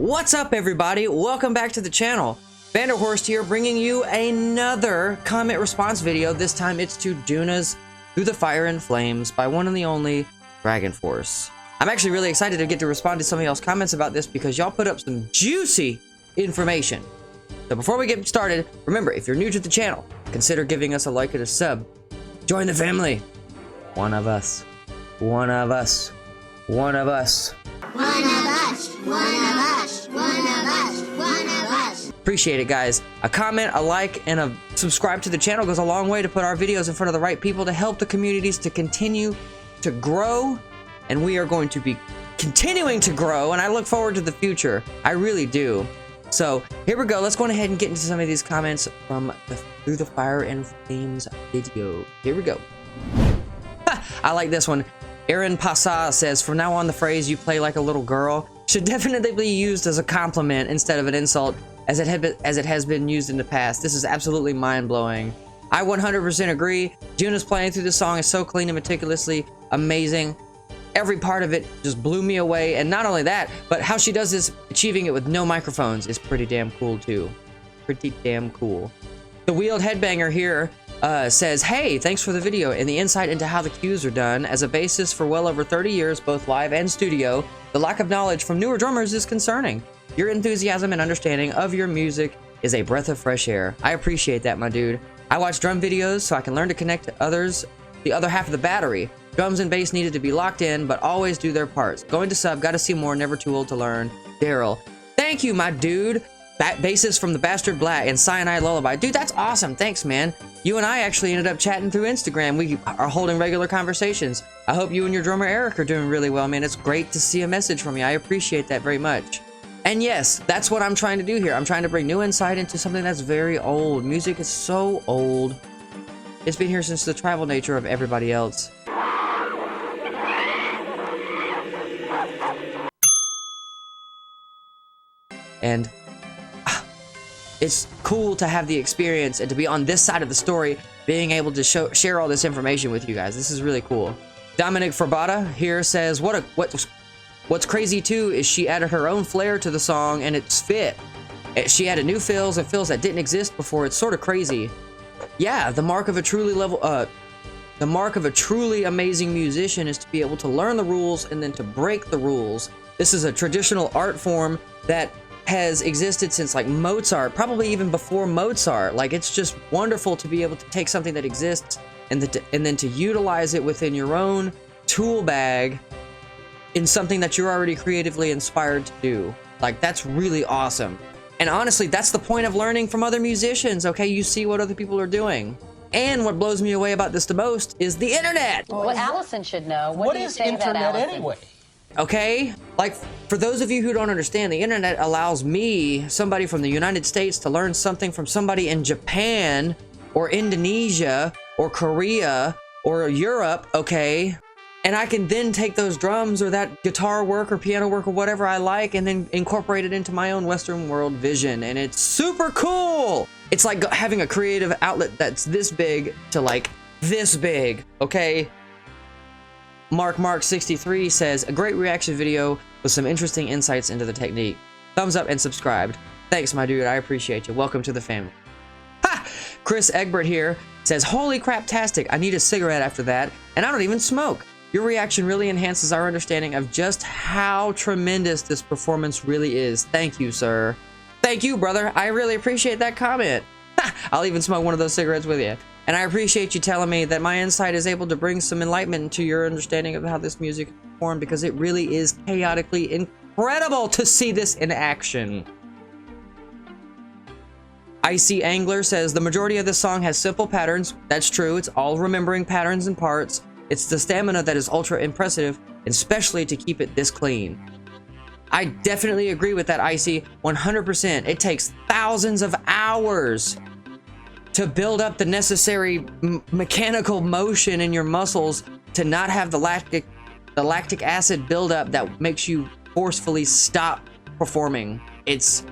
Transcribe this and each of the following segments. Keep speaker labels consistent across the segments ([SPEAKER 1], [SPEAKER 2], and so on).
[SPEAKER 1] What's up, everybody? Welcome back to the channel. DragonForce here, bringing you another comment response video. This time it's to Juna's Through the Fire and Flames by one and the only DragonForce. I'm actually really excited to get to respond to some of y'all's comments about this because y'all put up some juicy information. So before we get started, remember, if you're new to the channel, consider giving us a like and a sub. Join the family. One of us. One of us. One of us.
[SPEAKER 2] One of us, one of us, one of us, one of us.
[SPEAKER 1] Appreciate it, guys. A comment, a like, and a subscribe to the channel goes a long way to put our videos in front of the right people to help the communities to continue to grow. And we are going to be continuing to grow, and I look forward to the future. I really do. So here we go. Let's go ahead and get into some of these comments from the Through the Fire and Flames video. Here we go. I like this one. Aaron Passa says, from now on, the phrase "you play like a little girl" should definitely be used as a compliment instead of an insult, as it has been used in the past. This is absolutely mind-blowing. I 100% agree. Juna's playing through the song is so clean and meticulously amazing. Every part of it just blew me away. And not only that, but how she does this, achieving it with no microphones, is pretty damn cool too. Pretty damn cool. The Wheeled Headbanger here says, hey, thanks for the video and the insight into how the cues are done. As a bassist for well over 30 years, both live and studio, the lack of knowledge from newer drummers is concerning. Your enthusiasm and understanding of your music is a breath of fresh air. I appreciate that, my dude. I watch drum videos so I can learn to connect to others, the other half of the battery. Drums and bass needed to be locked in, but always do their parts. Going to sub, gotta see more, never too old to learn. Daryl. Thank you, my dude. Bassist from the Bastard Black and Cyanide Lullaby. Dude, that's awesome. Thanks, man. You and I actually ended up chatting through Instagram. We are holding regular conversations. I hope you and your drummer Eric are doing really well, man. It's great to see a message from you. I appreciate that very much. And yes, that's what I'm trying to do here. I'm trying to bring new insight into something that's very old. Music is so old. It's been here since the tribal nature of everybody else. And it's cool to have the experience and to be on this side of the story, being able to share all this information with you guys. This is really cool. Dominic Forbata here says, what's crazy too is she added her own flair to the song and it's fit. She added new fills and fills that didn't exist before. It's sort of crazy. Yeah, the mark of a truly amazing musician is to be able to learn the rules and then to break the rules. This is a traditional art form that has existed since like Mozart, probably even before Mozart. Like, it's just wonderful to be able to take something that exists and then to utilize it within your own tool bag in something that you're already creatively inspired to do. Like, that's really awesome. And honestly, that's the point of learning from other musicians, okay? You see what other people are doing. And what blows me away about this the most is the internet.
[SPEAKER 3] Well, Allison should know.
[SPEAKER 4] What is internet anyway?
[SPEAKER 1] Okay, like, for those of you who don't understand, the internet allows me, somebody from the United States, to learn something from somebody in Japan or Indonesia or Korea or Europe, okay? And I can then take those drums or that guitar work or piano work or whatever I like and then incorporate it into my own Western world vision. And it's super cool. It's like having a creative outlet that's this big to like this big, okay? Mark 63 says, a great reaction video with some interesting insights into the technique. Thumbs up and subscribed. Thanks, my dude. I appreciate you. Welcome to the family. Ha! Chris Egbert here says, holy crap-tastic. I need a cigarette after that, and I don't even smoke. Your reaction really enhances our understanding of just how tremendous this performance really is. Thank you, sir. Thank you, brother. I really appreciate that comment. Ha! I'll even smoke one of those cigarettes with you. And I appreciate you telling me that my insight is able to bring some enlightenment to your understanding of how this music is performed, because it really is chaotically incredible to see this in action. Icy Angler says, the majority of this song has simple patterns. That's true. It's all remembering patterns and parts. It's the stamina that is ultra impressive, especially to keep it this clean. I definitely agree with that, Icy. 100%. It takes thousands of hours to build up the necessary mechanical motion in your muscles to not have the lactic acid buildup that makes you forcefully stop performing. It's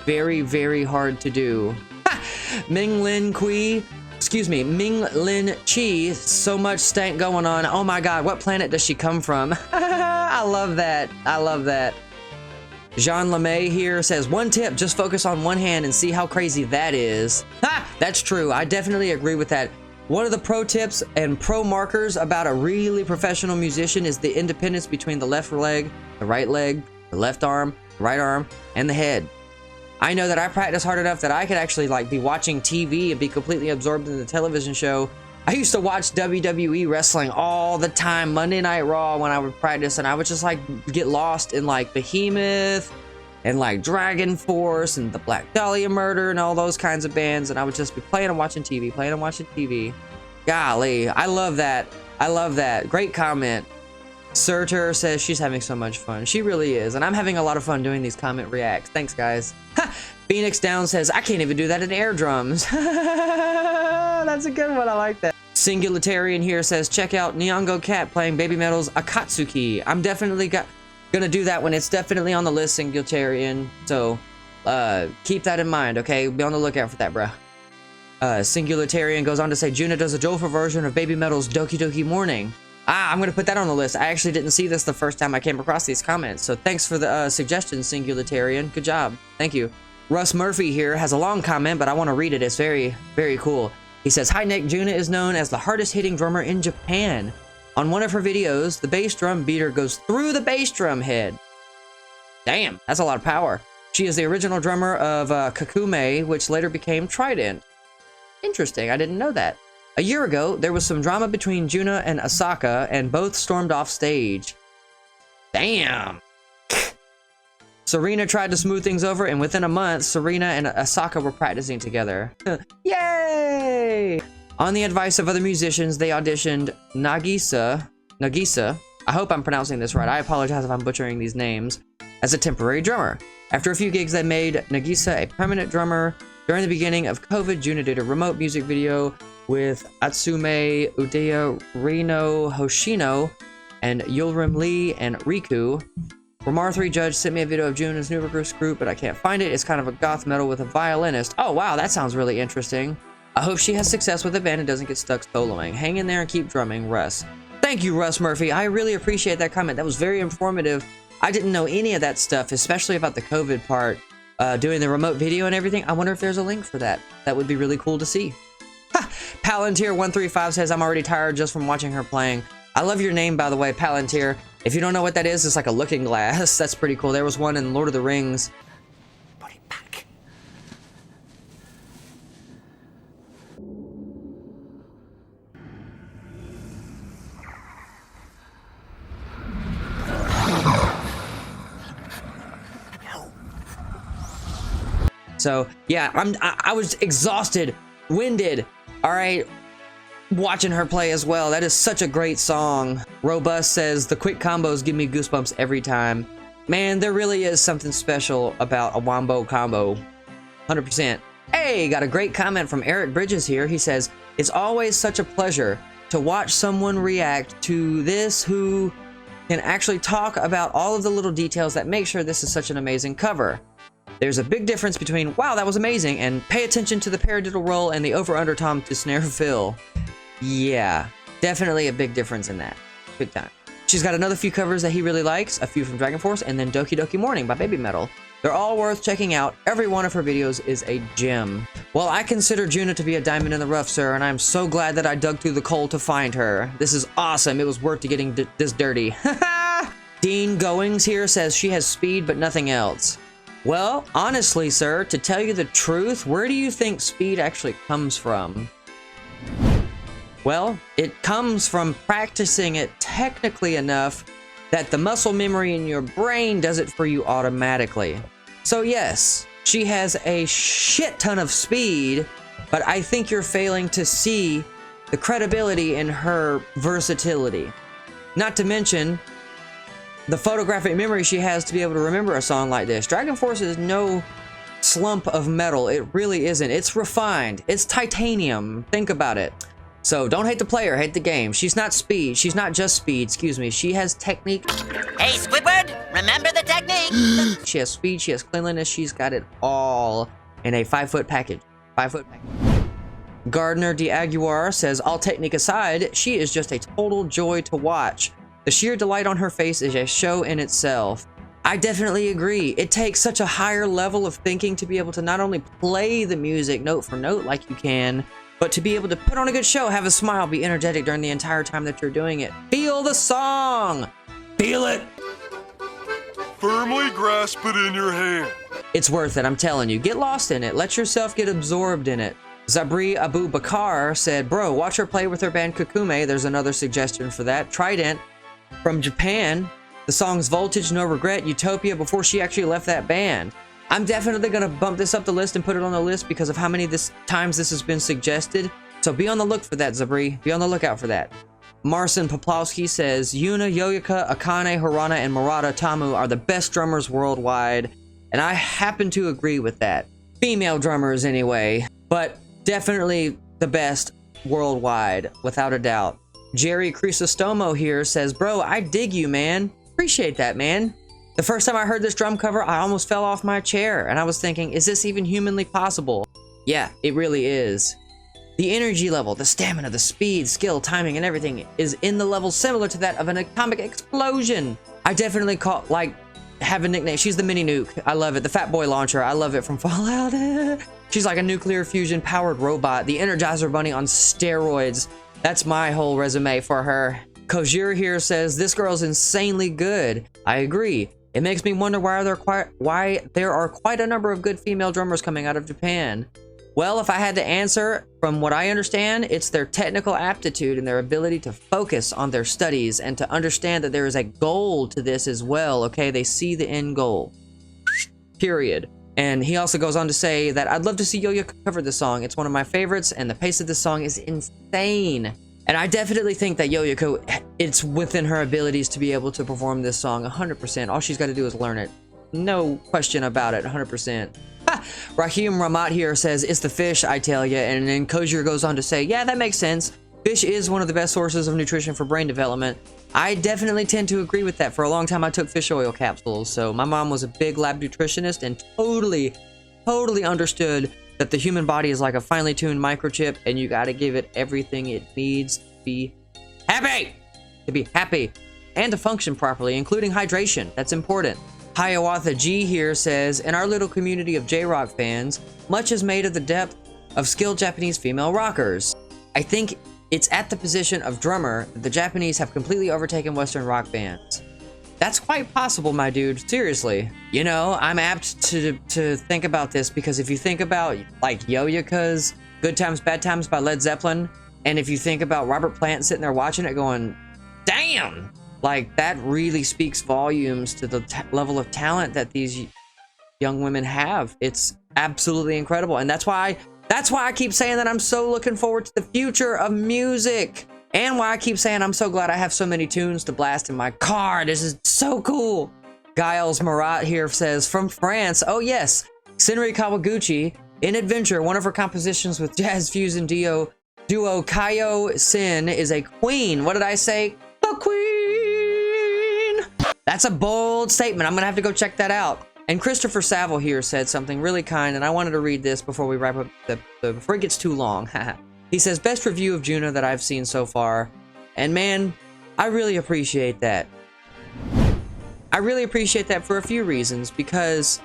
[SPEAKER 1] very, very hard to do. Ming Lin Chi, so much stank going on. Oh my god, what planet does she come from? I love that. I love that. Jean LeMay here says, one tip, just focus on one hand and see how crazy that is. Ha! That's true. I definitely agree with that. One of the pro tips and pro markers about a really professional musician is the independence between the left leg, the left arm, the right arm, and the head. I know that I practice hard enough that I could actually like be watching TV and be completely absorbed in the television show. I used to watch WWE wrestling all the time, Monday Night Raw, when I would practice, and I would just like get lost in like Behemoth and like DragonForce and the Black Dahlia Murder and all those kinds of bands, and I would just be playing and watching TV, Golly, I love that. I love that. Great comment. Surtur says she's having so much fun. She really is, and I'm having a lot of fun doing these comment reacts. Thanks, guys. Ha! Phoenix Down says, I can't even do that in air drums. That's a good one. I like that. Singularitarian here says, check out Nyongo Cat playing Baby Metal's Akatsuki. I'm definitely gonna do that one. It's definitely on the list, Singularitarian. So keep that in mind, okay? Be on the lookout for that, bruh. Singularitarian goes on to say, Juna does a joyful version of Baby Metal's Doki Doki Morning. I'm gonna put that on the list. I actually didn't see this the first time I came across these comments. So thanks for the suggestion, Singularitarian. Good job. Thank you. Russ Murphy here has a long comment, but I want to read it. It's very, very cool. He says, hi Nick, Juna is known as the hardest hitting drummer in Japan. On one of her videos, the bass drum beater goes through the bass drum head. Damn, that's a lot of power. She is the original drummer of Kakume, which later became Trident. Interesting, I didn't know that. A year ago, there was some drama between Juna and Asaka, and both stormed off stage. Damn. Serena tried to smooth things over, and within a month, Serena and Asaka were practicing together. Yay! On the advice of other musicians, they auditioned Nagisa, I hope I'm pronouncing this right, I apologize if I'm butchering these names, as a temporary drummer. After a few gigs, they made Nagisa a permanent drummer. During the beginning of COVID, Juna did a remote music video with Atsume Udaya, Rino Hoshino, and Yulrim Lee and Riku. Ramar3 Judge sent me a video of Juna's new recruits group, but I can't find it. It's kind of a goth metal with a violinist. Oh wow, that sounds really interesting. I hope she has success with the band and doesn't get stuck soloing. Hang in there and keep drumming, Russ. Thank you, Russ Murphy. I really appreciate that comment. That was very informative. I didn't know any of that stuff, especially about the COVID part, doing the remote video and everything. I wonder if there's a link for that. That would be really cool to see. Ha! Palantir135 says, I'm already tired just from watching her playing. I love your name, by the way, Palantir. If you don't know what that is, it's like a looking glass. That's pretty cool. There was one in Lord of the Rings. Put it back. So, yeah, I was exhausted, winded, all right, watching her play as well. That is such a great song. Robust says, the quick combos give me goosebumps every time. Man, there really is something special about a wombo combo. 100%. Hey, got a great comment from Eric Bridges here. He says, it's always such a pleasure to watch someone react to this who can actually talk about all of the little details that make sure this is such an amazing cover. There's a big difference between, wow, that was amazing, and pay attention to the paradiddle roll and the over-under tom to snare fill. Yeah, definitely a big difference in that. Big time. She's got another few covers that he really likes, a few from DragonForce, and then Doki Doki Morning by Baby Metal. They're all worth checking out. Every one of her videos is a gem. Well, I consider Juna to be a diamond in the rough, sir, and I'm so glad that I dug through the coal to find her. This is awesome. It was worth getting this dirty. Dean Goings here says she has speed but nothing else. Well, honestly, sir, to tell you the truth, where do you think speed actually comes from? Well, it comes from practicing it technically enough that the muscle memory in your brain does it for you automatically. So yes, she has a shit ton of speed, but I think you're failing to see the credibility in her versatility. Not to mention the photographic memory she has to be able to remember a song like this. DragonForce is no slump of metal. It really isn't. It's refined. It's titanium. Think about it. So don't hate the player, hate the game. She's not speed. She's not just speed, excuse me. She has technique.
[SPEAKER 3] Hey, Squidward, remember the technique?
[SPEAKER 1] She has speed, she has cleanliness, she's got it all in a 5-foot package. 5-foot package. Gardner D'Aguiar says, all technique aside, she is just a total joy to watch. The sheer delight on her face is a show in itself. I definitely agree. It takes such a higher level of thinking to be able to not only play the music note for note like you can, but to be able to put on a good show, have a smile, be energetic during the entire time that you're doing it. Feel the song! Feel it!
[SPEAKER 4] Firmly grasp it in your hand.
[SPEAKER 1] It's worth it, I'm telling you. Get lost in it. Let yourself get absorbed in it. Zabri Abu Bakar said, bro, watch her play with her band Kukume. There's another suggestion for that. Trident from Japan. The songs Voltage, No Regret, Utopia before she actually left that band. I'm definitely going to bump this up the list and put it on the list because of how many times this has been suggested. So be on the look for that, Zabri. Be on the lookout for that. Marcin Poplowski says, Yuna, Yoyuka, Akane, Harana, and Murata Tamu are the best drummers worldwide. And I happen to agree with that. Female drummers anyway, but definitely the best worldwide, without a doubt. Jerry Crisostomo here says, bro, I dig you, man. Appreciate that, man. The first time I heard this drum cover, I almost fell off my chair, and I was thinking, is this even humanly possible? Yeah, it really is. The energy level, the stamina, the speed, skill, timing, and everything is in the level similar to that of an atomic explosion. I definitely have a nickname. She's the mini nuke. I love it. The Fat Boy launcher. I love it from Fallout. She's like a nuclear fusion powered robot. The Energizer Bunny on steroids. That's my whole resume for her. Kojir here says, this girl's insanely good. I agree. It makes me wonder why there are quite a number of good female drummers coming out of Japan. Well, if I had to answer, from what I understand, it's their technical aptitude and their ability to focus on their studies and to understand that there is a goal to this as well, okay? They see the end goal. Period. And he also goes on to say that I'd love to see Yo-Yo cover this song. It's one of my favorites, and the pace of this song is insane. And I definitely think that Yo-Yo, it's within her abilities to be able to perform this song 100%. All she's got to do is learn it. No question about it, 100%. Rahim Ramat here says, it's the fish, I tell ya. And then Kojir goes on to say, yeah, that makes sense. Fish is one of the best sources of nutrition for brain development. I definitely tend to agree with that. For a long time, I took fish oil capsules. So my mom was a big lab nutritionist and totally understood that the human body is like a finely tuned microchip and you got to give it everything it needs to be happy. And to function properly, including hydration. That's important. Hiawatha G here says, in our little community of J-Rock fans, much is made of the depth of skilled Japanese female rockers. I think it's at the position of drummer that the Japanese have completely overtaken Western rock bands. That's quite possible, my dude. Seriously. You know, I'm apt to think about this because if you think about like Yo-Yoka's Good Times, Bad Times by Led Zeppelin, and if you think about Robert Plant sitting there watching it going, damn! Like, that really speaks volumes to the level of talent that these young women have. It's absolutely incredible. And that's why I keep saying that I'm so looking forward to the future of music. And why I keep saying I'm so glad I have so many tunes to blast in my car. This is so cool. Giles Marat here says, from France, oh yes, Senri Kawaguchi, in Adventure, one of her compositions with jazz fusion duo Kaio Sin is a queen. What did I say? The queen! That's a bold statement. I'm gonna have to go check that out. And Christopher Saville here said something really kind, and I wanted to read this before we wrap up before it gets too long. He says, best review of Juna that I've seen so far. And man, I really appreciate that. I really appreciate that for a few reasons, because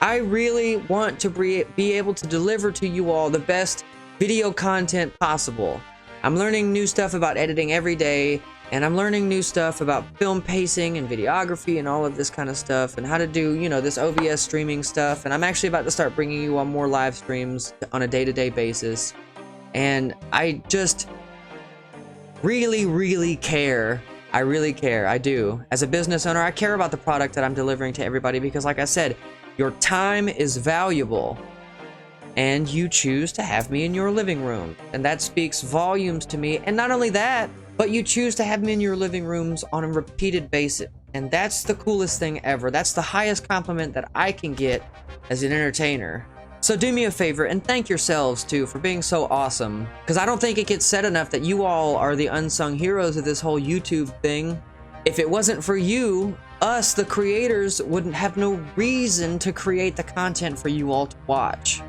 [SPEAKER 1] I really want to be able to deliver to you all the best video content possible. I'm learning new stuff about editing every day, and I'm learning new stuff about film pacing and videography and all of this kind of stuff, and how to do, you know, this OBS streaming stuff. And I'm actually about to start bringing you on more live streams on a day-to-day basis. And I just really care. I really care. I do. As a business owner, I care about the product that I'm delivering to everybody because, like I said, your time is valuable. And you choose to have me in your living room. And that speaks volumes to me. And not only that, but you choose to have me in your living rooms on a repeated basis. And that's the coolest thing ever. That's the highest compliment that I can get as an entertainer. So do me a favor and thank yourselves too for being so awesome. Because I don't think it gets said enough that you all are the unsung heroes of this whole YouTube thing. If it wasn't for you, us, the creators, wouldn't have no reason to create the content for you all to watch.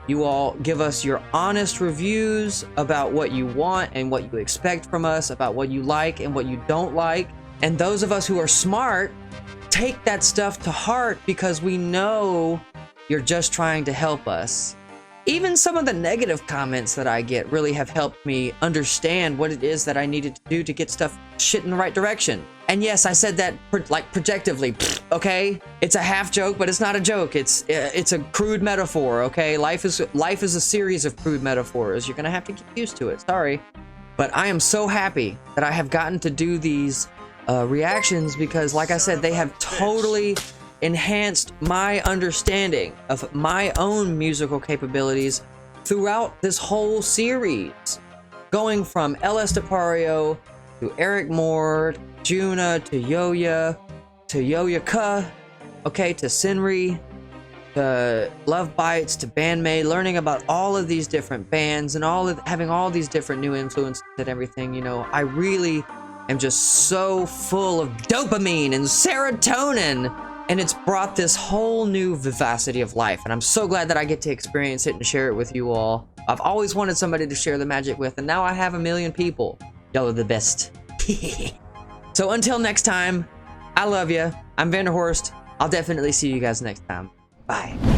[SPEAKER 1] You all give us your honest reviews about what you want and what you expect from us, about what you like and what you don't like. And those of us who are smart take that stuff to heart because we know you're just trying to help us. Even some of the negative comments that I get really have helped me understand what it is that I needed to do to get shit in the right direction. And yes, I said that like projectively, okay? It's a half joke, but it's not a joke. It's a crude metaphor, okay? Life is a series of crude metaphors. You're gonna have to get used to it, sorry. But I am so happy that I have gotten to do these reactions because, like I said, they have totally enhanced my understanding of my own musical capabilities throughout this whole series. Going from LS Depario to Eric Moore, Juna, to Yoya, to Yoyaka, okay, to Sinri, to Love Bites, to Bandmate, learning about all of these different bands and having all these different new influences and everything, you know, I really am just so full of dopamine and serotonin. And it's brought this whole new vivacity of life. And I'm so glad that I get to experience it and share it with you all. I've always wanted somebody to share the magic with, and now I have 1 million people. Y'all are the best. So until next time, I love you. I'm Vanderhorst. I'll definitely see you guys next time. Bye.